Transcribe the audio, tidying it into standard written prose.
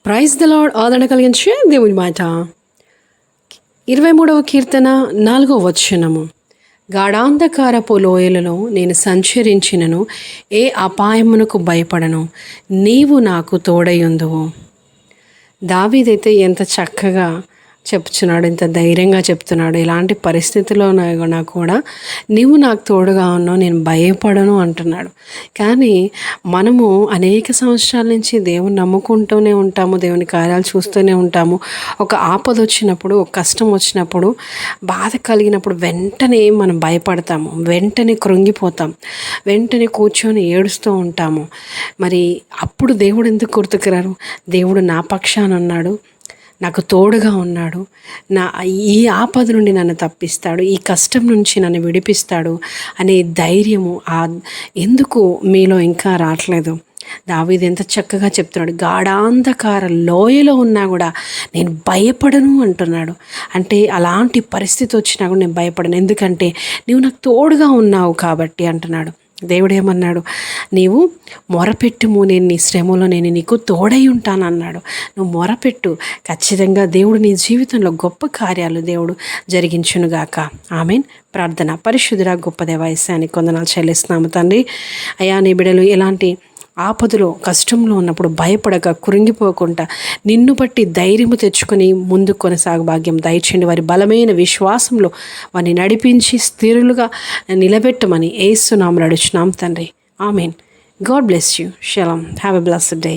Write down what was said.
Praise the lord. ఆదరణ కలిగించే దేవుని మాట. 23వ కీర్తన 4వ వచనము. గాఢాంధకారపు లోయలలో నేను సంచరించినను ఏ అపాయమునకు భయపడను, నీవు నాకు తోడయుందువు. దావీదైతే ఎంత చక్కగా చెప్తున్నాడు, ఎంత ధైర్యంగా చెప్తున్నాడు. ఎలాంటి పరిస్థితిలో కూడా నీవు నాకు తోడుగా ఉన్నావు, నేను భయపడను అంటున్నాడు. కానీ మనము అనేక సంవత్సరాల నుంచి దేవుని నమ్ముకుంటూనే ఉంటాము, దేవుని కార్యాలు చూస్తూనే ఉంటాము. ఒక ఆపద వచ్చినప్పుడు, ఒక కష్టం వచ్చినప్పుడు, బాధ కలిగినప్పుడు వెంటనే మనం భయపడతాము, వెంటనే కృంగిపోతాం, వెంటనే కూర్చొని ఏడుస్తూ ఉంటాము. మరి అప్పుడు దేవుడు ఎందుకు గుర్తుకురారు? దేవుడు నా పక్షాన ఉన్నాడు, నాకు తోడుగా ఉన్నాడు, ఈ ఆపద నుండి నన్ను తప్పిస్తాడు, ఈ కష్టం నుంచి నన్ను విడిపిస్తాడు అనే ధైర్యము ఎందుకు మీలో ఇంకా రావట్లేదు? దావీదు ఎంత చక్కగా చెప్తున్నాడు. గాఢాంధకార లోయలో ఉన్నా కూడా నేను భయపడను అంటున్నాడు. అంటే అలాంటి పరిస్థితి వచ్చినా కూడా నేను భయపడను, ఎందుకంటే నీవు నాకు తోడుగా ఉన్నావు కాబట్టి అంటున్నాడు. దేవుడు ఏమన్నాడు? నీవు మొరపెట్టుము, నేను నీ శ్రమలో నేను నీకు తోడై ఉంటాను అన్నాడు. నువ్వు మొరపెట్టు, ఖచ్చితంగా దేవుడు నీ జీవితంలో గొప్ప కార్యాలు దేవుడు జరిగించునుగాక. ఆమేన్. ప్రార్థన. పరిశుద్ధుడా గొప్ప దేవా, యేసయ్యానికి వందనాలు చెల్లిస్తున్నాము తండ్రి. అయ్యా, నీ బిడ్డలు ఎలాంటి ఆపదలో కష్టంలో ఉన్నప్పుడు భయపడక కృంగిపోకుండా నిన్ను బట్టి ధైర్యము తెచ్చుకొని ముందుకు కొనసాగు భాగ్యం దయచేయండి. వారి బలమైన విశ్వాసంలో వారిని నడిపించి స్థిరులుగా నిలబెట్టమని యేసు నామములో అడుగుచున్నాం తండ్రి. ఆమేన్. God bless you. షలాం. Have a blessed day.